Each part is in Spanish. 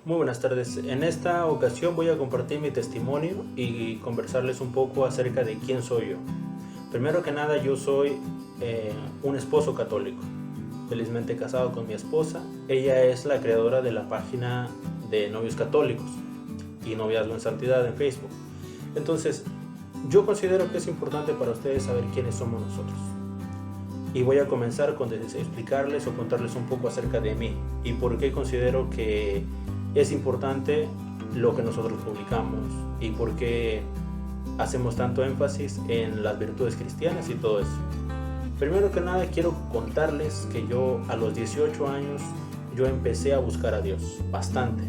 Muy buenas tardes. En esta ocasión voy a compartir mi testimonio y conversarles un poco acerca de quién soy yo. Primero que nada, yo soy un esposo católico, felizmente casado con mi esposa. Ella es la creadora de la página de Novios Católicos y Noviazgo en Santidad en Facebook. Entonces, yo considero que es importante para ustedes saber quiénes somos nosotros. Y voy a comenzar con explicarles o contarles un poco acerca de mí y por qué considero que es importante lo que nosotros publicamos y por qué hacemos tanto énfasis en las virtudes cristianas y todo eso. Primero que nada quiero contarles que yo a los 18 años yo empecé a buscar a Dios bastante.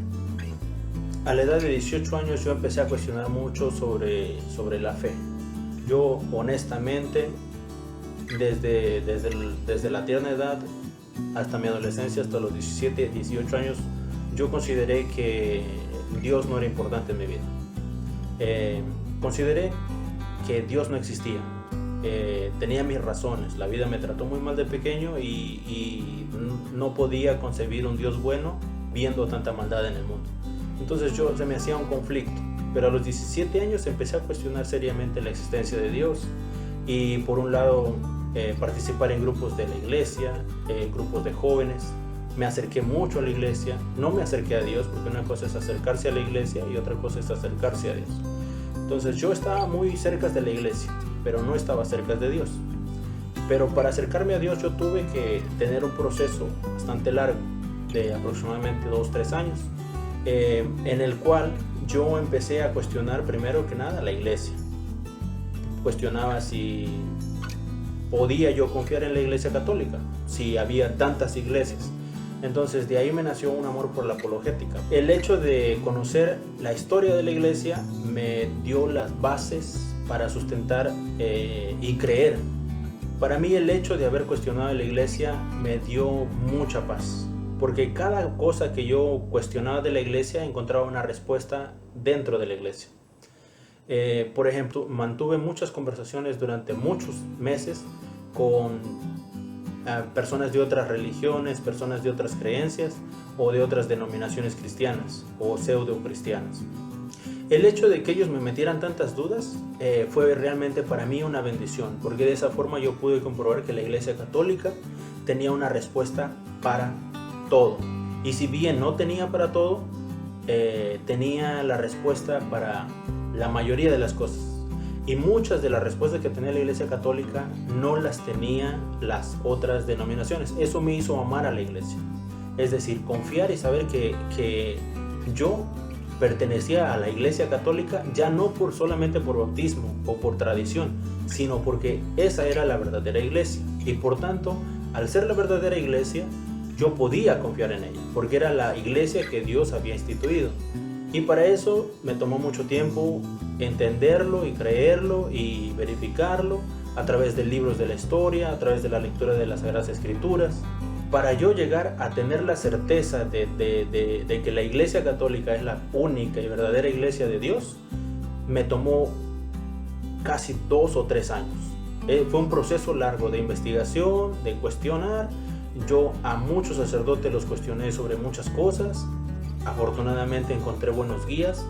A la edad de 18 años yo empecé a cuestionar mucho sobre la fe. Yo honestamente desde la tierna edad hasta mi adolescencia, hasta los 17, 18 años, yo consideré que Dios no era importante en mi vida. Consideré que Dios no existía. Tenía mis razones. La vida me trató muy mal de pequeño y no podía concebir un Dios bueno viendo tanta maldad en el mundo. Entonces se me hacía un conflicto. Pero a los 17 años empecé a cuestionar seriamente la existencia de Dios. Y por un lado participar en grupos de la iglesia, grupos de jóvenes. Me acerqué mucho a la iglesia, no me acerqué a Dios, porque una cosa es acercarse a la iglesia y otra cosa es acercarse a Dios. Entonces yo estaba muy cerca de la iglesia, pero no estaba cerca de Dios. Pero para acercarme a Dios yo tuve que tener un proceso bastante largo, de aproximadamente 2-3 años, en el cual yo empecé a cuestionar primero que nada la iglesia. Cuestionaba si podía yo confiar en la iglesia católica, si había tantas iglesias. Entonces de ahí me nació un amor por la apologética. El hecho de conocer la historia de la iglesia me dio las bases para sustentar y creer. Para mí el hecho de haber cuestionado la iglesia me dio mucha paz, porque cada cosa que yo cuestionaba de la iglesia encontraba una respuesta dentro de la iglesia. Por ejemplo, mantuve muchas conversaciones durante muchos meses con personas de otras religiones, personas de otras creencias o de otras denominaciones cristianas o pseudo cristianas. El hecho de que ellos me metieran tantas dudas fue realmente para mí una bendición, porque de esa forma yo pude comprobar que la Iglesia Católica tenía una respuesta para todo. Y si bien no tenía para todo, tenía la respuesta para la mayoría de las cosas. Y muchas de las respuestas que tenía la Iglesia Católica no las tenía las otras denominaciones. Eso me hizo amar a la Iglesia. Es decir, confiar y saber que yo pertenecía a la Iglesia Católica ya no solamente por bautismo o por tradición, sino porque esa era la verdadera Iglesia. Y por tanto, al ser la verdadera Iglesia, yo podía confiar en ella, porque era la Iglesia que Dios había instituido. Y para eso me tomó mucho tiempo entenderlo y creerlo y verificarlo a través de libros de la historia, a través de la lectura de las Sagradas Escrituras, para yo llegar a tener la certeza de que la Iglesia Católica es la única y verdadera Iglesia de Dios. Me tomó casi 2 o 3 años. Fue un proceso largo de investigación, de cuestionar. Yo a muchos sacerdotes los cuestioné sobre muchas cosas. Afortunadamente encontré buenos guías.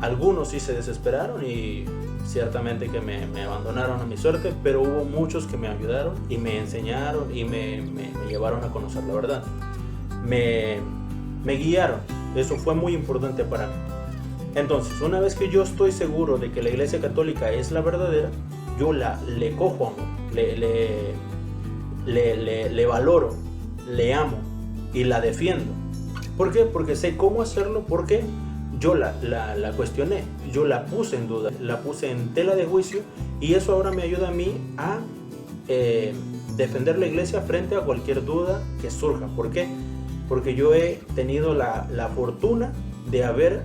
Algunos sí se desesperaron y ciertamente que me abandonaron a mi suerte, pero hubo muchos que me ayudaron y me enseñaron y me llevaron a conocer la verdad. Me guiaron. Eso fue muy importante para mí. Entonces, una vez que yo estoy seguro de que la Iglesia Católica es la verdadera, yo le cojo amor, le valoro, le amo y la defiendo. ¿Por qué? Porque sé cómo hacerlo, porque yo la cuestioné, yo la puse en duda, la puse en tela de juicio, y eso ahora me ayuda a mí a defender la iglesia frente a cualquier duda que surja. ¿Por qué? Porque yo he tenido la fortuna de haber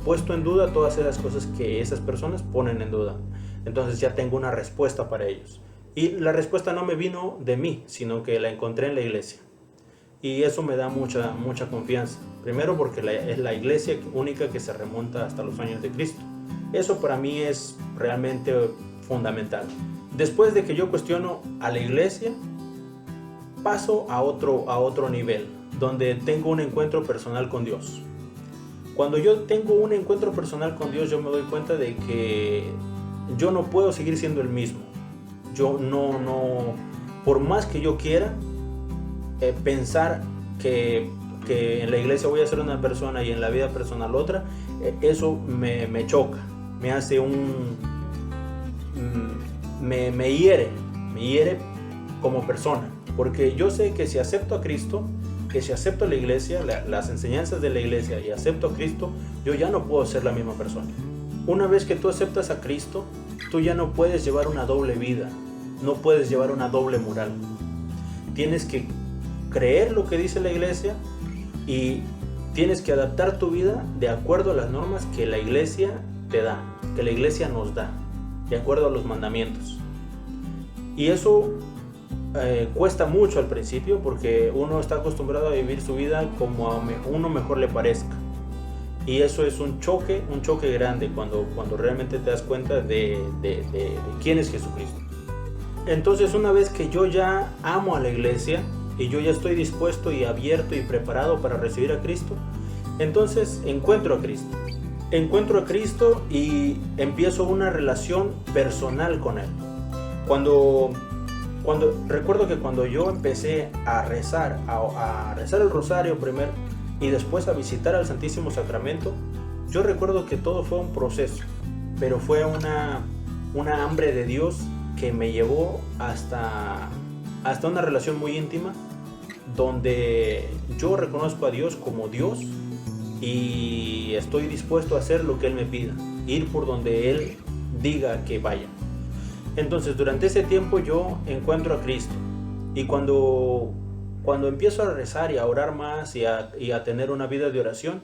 puesto en duda todas esas cosas que esas personas ponen en duda. Entonces ya tengo una respuesta para ellos. Y la respuesta no me vino de mí, sino que la encontré en la iglesia. Y eso me da mucha confianza. Primero porque es la iglesia única que se remonta hasta los años de Cristo. Eso para mí es realmente fundamental. Después de que yo cuestiono a la iglesia, paso a otro nivel, donde tengo un encuentro personal con Dios. Cuando yo tengo un encuentro personal con Dios, yo me doy cuenta de que yo no puedo seguir siendo el mismo. Yo no, por más que yo quiera pensar que en la iglesia voy a ser una persona y en la vida personal otra, eso me choca, me hace me hiere como persona, porque yo sé que si acepto a Cristo, que si acepto la iglesia, las enseñanzas de la iglesia y acepto a Cristo, yo ya no puedo ser la misma persona. Una vez que tú aceptas a Cristo, tú ya no puedes llevar una doble vida, no puedes llevar una doble moral. Tienes que creer lo que dice la iglesia y tienes que adaptar tu vida de acuerdo a las normas que la iglesia te da, que la iglesia nos da, de acuerdo a los mandamientos. Y eso cuesta mucho al principio, porque uno está acostumbrado a vivir su vida como a uno mejor le parezca. Y eso es un choque grande cuando realmente te das cuenta de quién es Jesucristo. Entonces, una vez que yo ya amo a la iglesia y yo ya estoy dispuesto y abierto y preparado para recibir a Cristo, entonces encuentro a Cristo. Encuentro a Cristo y empiezo una relación personal con Él. Recuerdo que cuando yo empecé a rezar el rosario primero y después a visitar al Santísimo Sacramento, yo recuerdo que todo fue un proceso, pero fue una hambre de Dios que me llevó hasta una relación muy íntima, donde yo reconozco a Dios como Dios y estoy dispuesto a hacer lo que Él me pida, ir por donde Él diga que vaya. Entonces, durante ese tiempo yo encuentro a Cristo, y cuando empiezo a rezar y a orar más y a tener una vida de oración,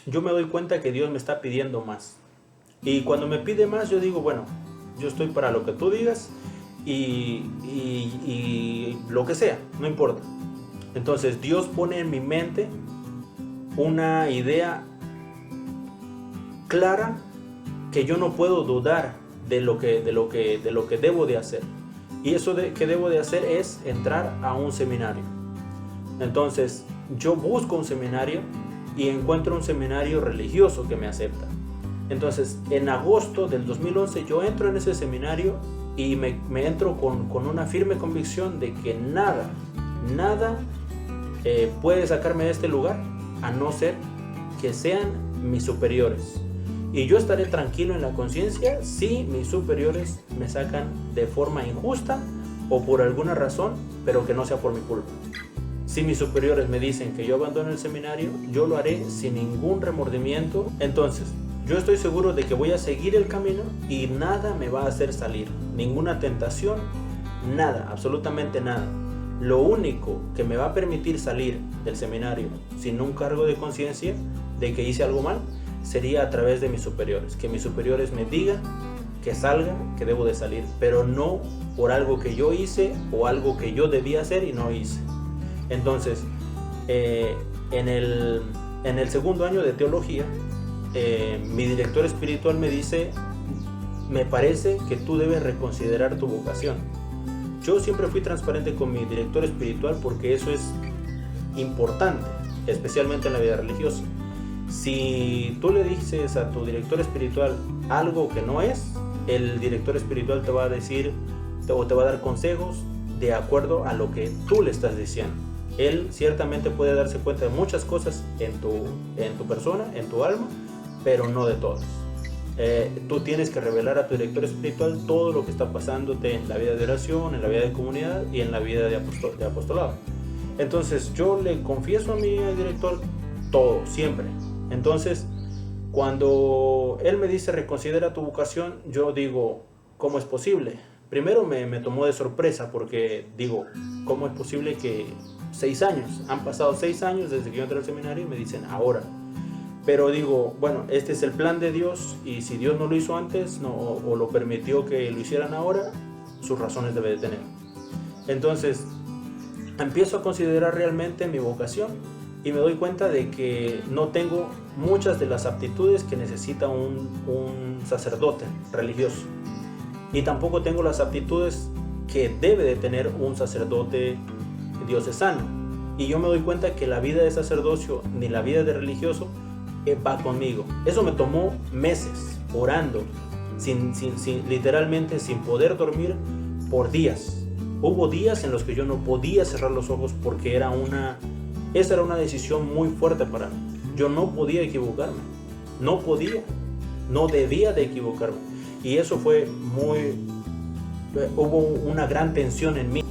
yo me doy cuenta que Dios me está pidiendo más. Y cuando me pide más, yo digo, bueno, yo estoy para lo que tú digas y lo que sea, no importa. Entonces Dios pone en mi mente una idea clara que yo no puedo dudar de lo que debo de hacer. Y eso que debo de hacer es entrar a un seminario. Entonces yo busco un seminario y encuentro un seminario religioso que me acepta. Entonces en agosto del 2011 yo entro en ese seminario y me entro con una firme convicción de que nada puede sacarme de este lugar a no ser que sean mis superiores. Y yo estaré tranquilo en la conciencia si mis superiores me sacan de forma injusta o por alguna razón, pero que no sea por mi culpa. Si mis superiores me dicen que yo abandone el seminario, yo lo haré sin ningún remordimiento. Entonces, yo estoy seguro de que voy a seguir el camino y nada me va a hacer salir. Ninguna tentación, nada, absolutamente nada. Lo único que me va a permitir salir del seminario sin un cargo de conciencia de que hice algo mal sería a través de mis superiores. Que mis superiores me digan que salga, que debo de salir, pero no por algo que yo hice o algo que yo debía hacer y no hice. Entonces, en el segundo año de teología, mi director espiritual me dice: me parece que tú debes reconsiderar tu vocación. Yo siempre fui transparente con mi director espiritual porque eso es importante, especialmente en la vida religiosa. Si tú le dices a tu director espiritual algo que no es, el director espiritual te va a decir o te va a dar consejos de acuerdo a lo que tú le estás diciendo. Él ciertamente puede darse cuenta de muchas cosas en tu persona, en tu alma, pero no de todas. Tú tienes que revelar a tu director espiritual todo lo que está pasándote en la vida de oración, en la vida de comunidad y en la vida de apostolado. Entonces yo le confieso a mi director todo, siempre. Entonces, cuando él me dice reconsidera tu vocación, yo digo, ¿cómo es posible? Primero me tomó de sorpresa porque digo, ¿cómo es posible que 6 años? Han pasado 6 años desde que yo entré al seminario y me dicen ahora. Pero digo, bueno, este es el plan de Dios y si Dios no lo hizo antes o lo permitió que lo hicieran ahora, sus razones debe de tener. Entonces, empiezo a considerar realmente mi vocación y me doy cuenta de que no tengo muchas de las aptitudes que necesita un sacerdote religioso. Y tampoco tengo las aptitudes que debe de tener un sacerdote diocesano. Y yo me doy cuenta que la vida de sacerdocio ni la vida de religioso va conmigo. Eso me tomó meses orando, literalmente sin poder dormir por días. Hubo días en los que yo no podía cerrar los ojos porque esa era una decisión muy fuerte para mí. Yo no podía equivocarme, no debía de equivocarme. Y eso hubo una gran tensión en mí.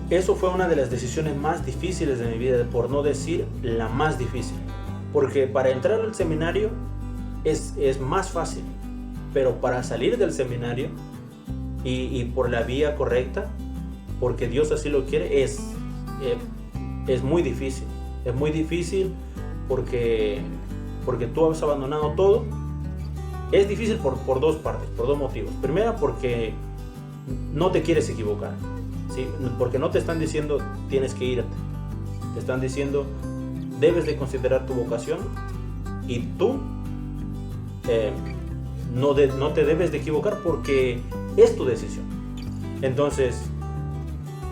Eso fue una de las decisiones más difíciles de mi vida, por no decir la más difícil. Porque para entrar al seminario es más fácil, pero para salir del seminario y por la vía correcta, porque Dios así lo quiere, es muy difícil. Es muy difícil porque tú has abandonado todo. Es difícil por dos partes, por dos motivos. Primera, porque no te quieres equivocar, ¿sí? Porque no te están diciendo tienes que irte. Te están diciendo debes de considerar tu vocación y tú no te debes de equivocar porque es tu decisión. Entonces,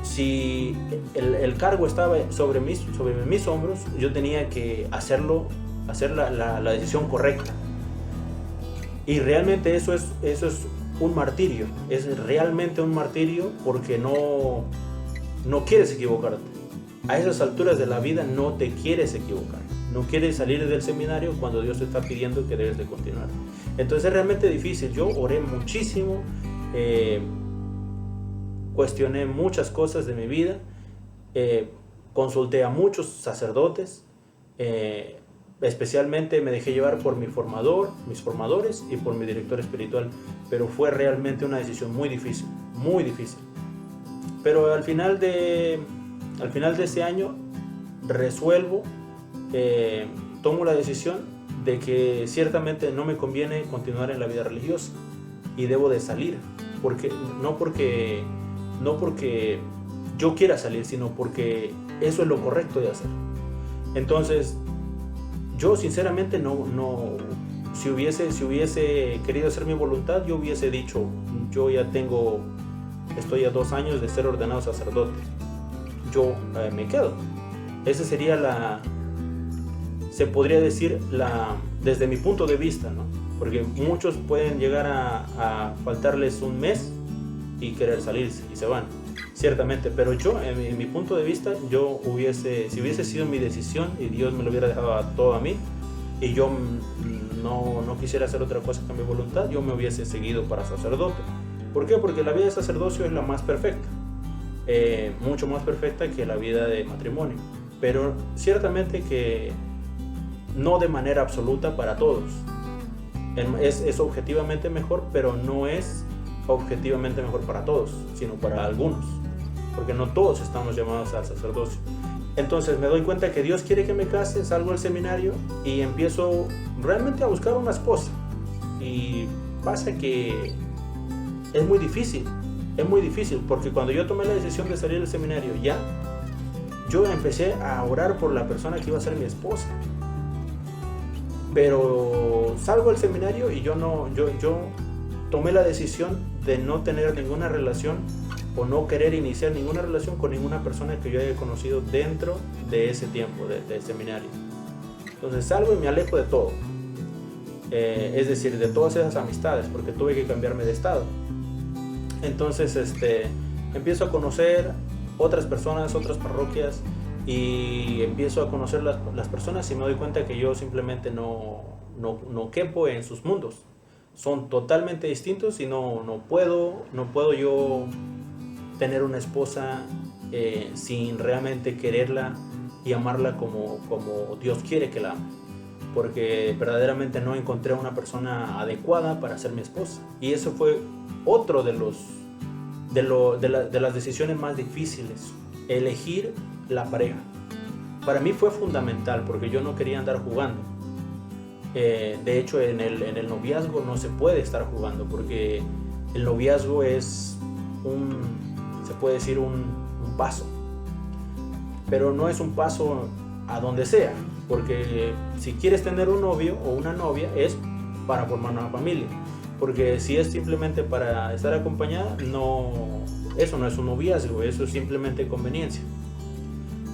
si el cargo estaba sobre mis hombros, yo tenía que hacer la decisión correcta. Y realmente eso es un martirio, es realmente un martirio porque no quieres equivocarte. A esas alturas de la vida no te quieres equivocar, no quieres salir del seminario cuando Dios te está pidiendo que debes de continuar. Entonces es realmente difícil. Yo oré muchísimo, cuestioné muchas cosas de mi vida, consulté a muchos sacerdotes, especialmente me dejé llevar por mis formadores y por mi director espiritual, pero fue realmente una decisión muy difícil, muy difícil. Pero al final de ese año resuelvo, tomo la decisión de que ciertamente no me conviene continuar en la vida religiosa y debo de salir, no porque yo quiera salir, sino porque eso es lo correcto de hacer. Entonces, yo sinceramente si hubiese querido hacer mi voluntad, yo hubiese dicho, yo ya estoy a 2 años de ser ordenado sacerdote, yo me quedo. Ese sería se podría decir desde mi punto de vista, ¿no? Porque muchos pueden llegar a faltarles un mes y querer salirse y se van, ciertamente, pero yo, en mi punto de vista, si hubiese sido mi decisión y Dios me lo hubiera dejado todo a mí y yo no quisiera hacer otra cosa que mi voluntad, yo me hubiese seguido para sacerdote. ¿Por qué? Porque la vida de sacerdocio es la más perfecta, mucho más perfecta que la vida de matrimonio, pero ciertamente que no de manera absoluta para todos. Es objetivamente mejor, pero no es objetivamente mejor para todos, sino para algunos, porque no todos estamos llamados al sacerdocio. Entonces me doy cuenta que Dios quiere que me case, salgo del seminario y empiezo realmente a buscar una esposa, y pasa que es muy difícil, porque cuando yo tomé la decisión de salir del seminario, yo empecé a orar por la persona que iba a ser mi esposa, pero salgo del seminario y yo tomé la decisión de no tener ninguna relación o no querer iniciar ninguna relación con ninguna persona que yo haya conocido dentro de ese tiempo del seminario. Entonces salgo y me alejo de todo, es decir, de todas esas amistades, porque tuve que cambiarme de estado. Entonces empiezo a conocer otras personas, otras parroquias, y empiezo a conocer las personas y me doy cuenta que yo simplemente no quepo en sus mundos. Son totalmente distintos y no puedo yo tener una esposa sin realmente quererla y amarla como Dios quiere que la ame, porque verdaderamente no encontré una persona adecuada para ser mi esposa. Y eso fue otro de las decisiones más difíciles, elegir la pareja. Para mí fue fundamental porque yo no quería andar jugando. De hecho, en el noviazgo no se puede estar jugando, porque el noviazgo es se puede decir un paso, pero no es un paso a donde sea, porque si quieres tener un novio o una novia es para formar una familia, porque si es simplemente para estar acompañada, eso no es un noviazgo, eso es simplemente conveniencia.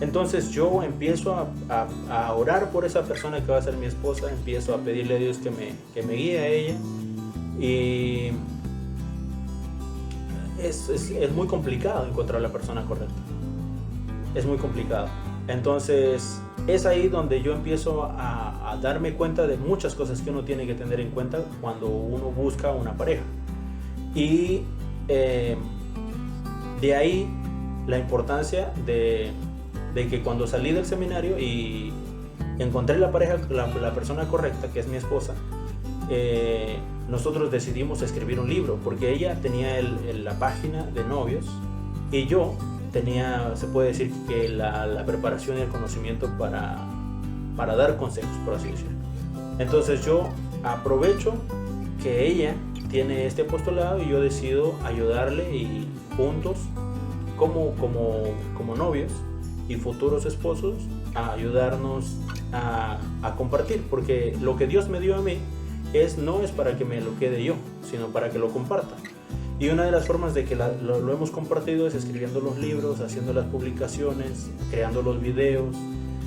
Entonces yo empiezo a orar por esa persona que va a ser mi esposa, empiezo a pedirle a Dios que me guíe a ella, y es muy complicado encontrar la persona correcta, es muy complicado. Entonces es ahí donde yo empiezo a darme cuenta de muchas cosas que uno tiene que tener en cuenta cuando uno busca una pareja, y de ahí la importancia de que cuando salí del seminario y encontré la pareja, la persona correcta, que es mi esposa, nosotros decidimos escribir un libro, porque ella tenía la página de novios y yo tenía, se puede decir que la preparación y el conocimiento para dar consejos, por así decirlo. Entonces yo aprovecho que ella tiene este apostolado y yo decido ayudarle, y juntos como novios y futuros esposos a ayudarnos a compartir, porque lo que Dios me dio a mí no es para que me lo quede yo, sino para que lo comparta. Y una de las formas de que lo hemos compartido es escribiendo los libros, haciendo las publicaciones, creando los videos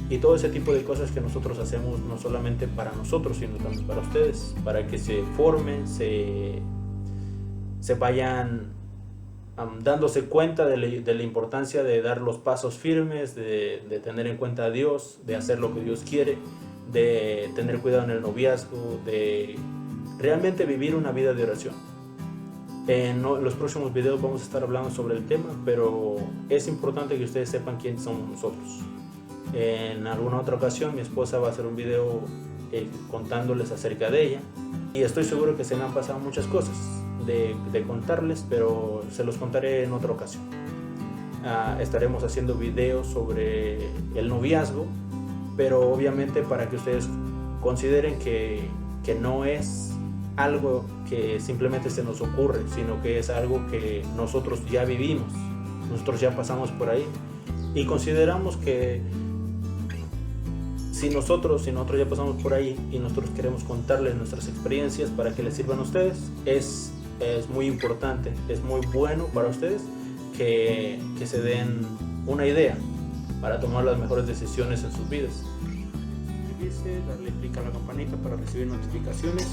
y todo ese tipo de cosas que nosotros hacemos, no solamente para nosotros, sino también para ustedes, para que se formen, se vayan dándose cuenta de la importancia de dar los pasos firmes, de tener en cuenta a Dios, de hacer lo que Dios quiere, de tener cuidado en el noviazgo, de realmente vivir una vida de oración. En los próximos videos vamos a estar hablando sobre el tema, pero es importante que ustedes sepan quiénes somos nosotros. En alguna otra ocasión mi esposa va a hacer un video contándoles acerca de ella, y estoy seguro que se me han pasado muchas cosas de contarles, pero se los contaré en otra ocasión. Estaremos haciendo videos sobre el noviazgo, pero obviamente para que ustedes consideren que no es algo que simplemente se nos ocurre, sino que es algo que nosotros ya vivimos, nosotros ya pasamos por ahí, y consideramos que si nosotros ya pasamos por ahí y nosotros queremos contarles nuestras experiencias para que les sirvan a ustedes, es muy importante, es muy bueno para ustedes que se den una idea para tomar las mejores decisiones en sus vidas. Darle clic a la campanita para recibir notificaciones.